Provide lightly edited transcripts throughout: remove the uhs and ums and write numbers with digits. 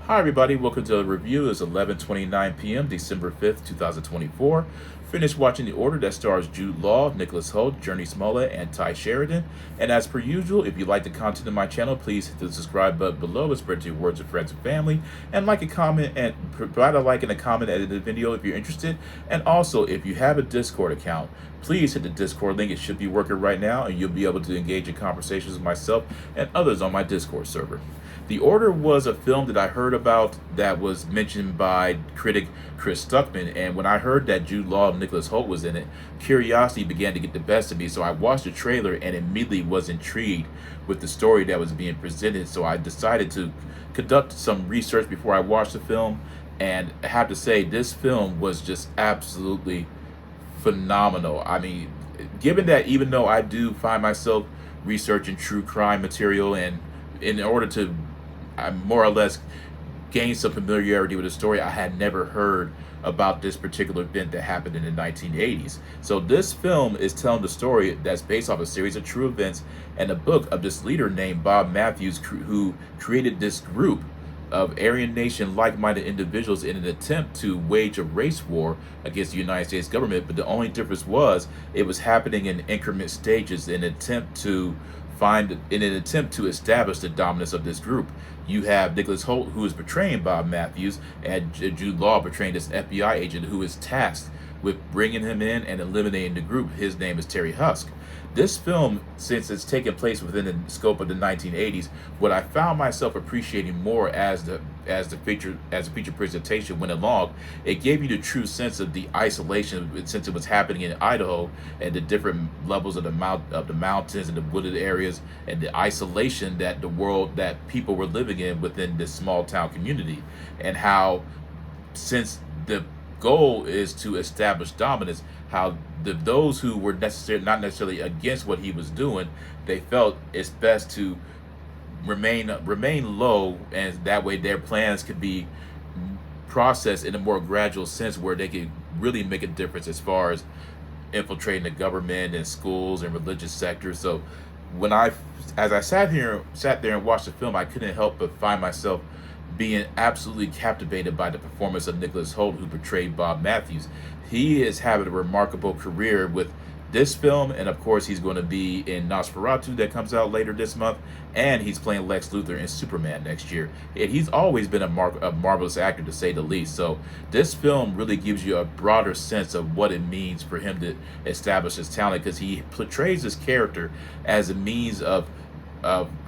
Hi everybody, welcome to a review. It's 11:29 p.m. December 5th, 2024. Finished watching The Order that stars Jude Law, Nicholas Hoult, Journey Smollett, and Ty Sheridan. And as per usual, if you like the content of my channel, please hit the subscribe button below and spread to your words of friends and family. And like a comment and provide a like and a comment at the video if you're interested. And also, if you have a Discord account, please hit the Discord link. It should be working right now, and you'll be able to engage in conversations with myself and others on my Discord server. The Order was a film that I heard about that was mentioned by critic Chris Stuckmann, and when I heard that Jude Law and Nicholas Hoult was in it, curiosity began to get the best of me, so I watched the trailer and immediately was intrigued with the story that was being presented, so I decided to conduct some research before I watched the film, and I have to say, this film was just absolutely phenomenal. I mean, given that even though I do find myself researching true crime material, and in order to I more or less gained some familiarity with the story, I had never heard about this particular event that happened in the 1980s. So this film is telling the story that's based off a series of true events and a book of this leader named Bob Matthews, who created this group of Aryan Nation like-minded individuals in an attempt to wage a race war against the United States government. But the only difference was it was happening in increment stages in an attempt to establish the dominance of this group. You have Nicholas Hoult, who is portraying Bob Matthews, and Jude Law portraying this FBI agent who is tasked with bringing him in and eliminating the group. His name is Terry Husk. This film, since it's taken place within the scope of the 1980s, what I found myself appreciating more as the feature presentation went along, it gave you the true sense of the isolation, since it was happening in Idaho and the different levels of the mountains and the wooded areas, and the isolation that people were living in within this small town community, and how, since the goal is to establish dominance, how those who were not necessarily against what he was doing, they felt it's best to remain low, and that way their plans could be processed in a more gradual sense, where they could really make a difference as far as infiltrating the government and schools and religious sectors. So as I sat there and watched the film, I couldn't help but find myself being absolutely captivated by the performance of Nicholas Hoult, who portrayed Bob Matthews. He is having a remarkable career with this film, and of course he's going to be in Nosferatu that comes out later this month, and he's playing Lex Luthor in Superman next year. And he's always been a marvelous actor, to say the least. So this film really gives you a broader sense of what it means for him to establish his talent, because he portrays this character as a means of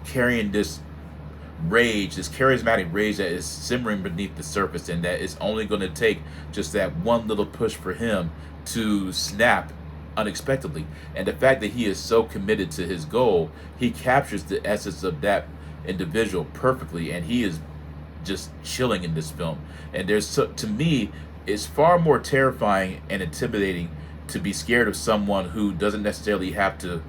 carrying this charismatic rage that is simmering beneath the surface, and that it's only going to take just that one little push for him to snap unexpectedly. And the fact that he is so committed to his goal, he captures the essence of that individual perfectly, and he is just chilling in this film. And to me, it's far more terrifying and intimidating to be scared of someone who doesn't necessarily have to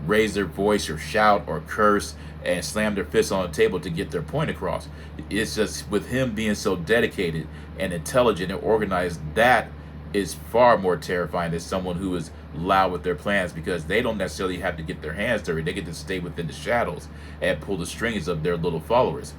raise their voice or shout or curse and slam their fists on the table to get their point across. It's just, with him being so dedicated and intelligent and organized, that is far more terrifying than someone who is loud with their plans, because they don't necessarily have to get their hands dirty. They get to stay within the shadows and pull the strings of their little followers.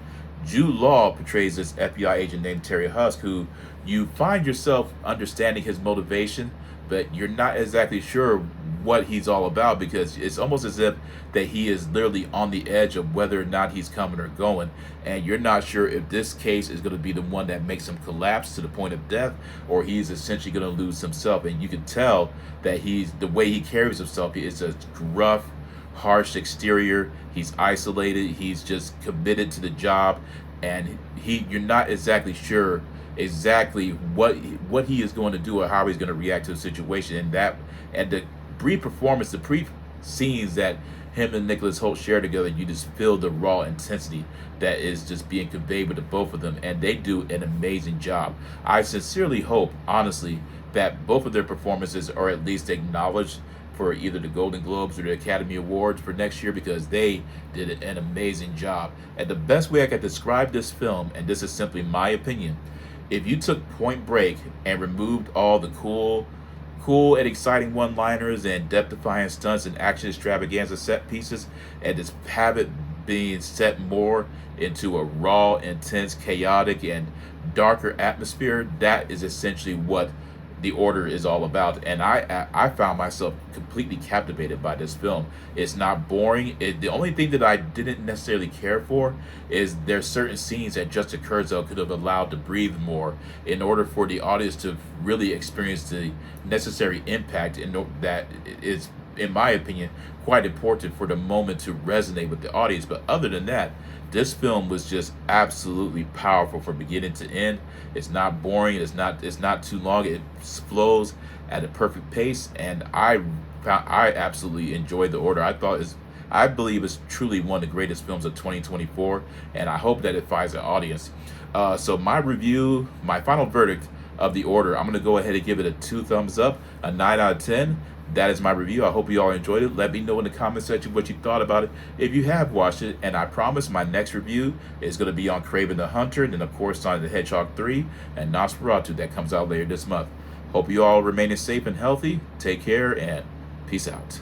Jude Law portrays this FBI agent named Terry Husk, who you find yourself understanding his motivation, but you're not exactly sure what he's all about, because it's almost as if that he is literally on the edge of whether or not he's coming or going, and you're not sure if this case is going to be the one that makes him collapse to the point of death, or he's essentially going to lose himself. And you can tell that the way he carries himself is a gruff, harsh exterior. He's isolated, he's just committed to the job, and you're not exactly sure exactly what he is going to do or how he's going to react to the situation. And the brief scenes that him and Nicholas Hoult share together, you just feel the raw intensity that is just being conveyed with the both of them, and they do an amazing job. I sincerely hope, honestly, that both of their performances are at least acknowledged for either the Golden Globes or the Academy Awards for next year, because they did an amazing job. And the best way I could describe this film, and this is simply my opinion, if you took Point Break and removed all the cool and exciting one-liners and depth-defying stunts and action extravaganza set pieces, and just have it being set more into a raw, intense, chaotic, and darker atmosphere, that is essentially what the Order is all about. And I found myself completely captivated by this film. It's not boring. The only thing that I didn't necessarily care for is there's certain scenes that Justin Kurzel could have allowed to breathe more in order for the audience to really experience the necessary impact, and that is, in my opinion, quite important for the moment to resonate with the audience. But other than that, this film was just absolutely powerful from beginning to end. It's not boring. It's not too long. It flows at a perfect pace, and I absolutely enjoyed The Order. I believe it's truly one of the greatest films of 2024, and I hope that it finds an audience. So my review, my final verdict of The Order, I'm going to go ahead and give it a 2 thumbs up, a 9 out of 10. That is my review. I hope you all enjoyed it. Let me know in the comment section what you thought about it if you have watched it. And I promise my next review is going to be on Kraven the Hunter, and then of course Sonic the Hedgehog 3 and Nosferatu that comes out later this month. Hope you all remaining safe and healthy. Take care and peace out.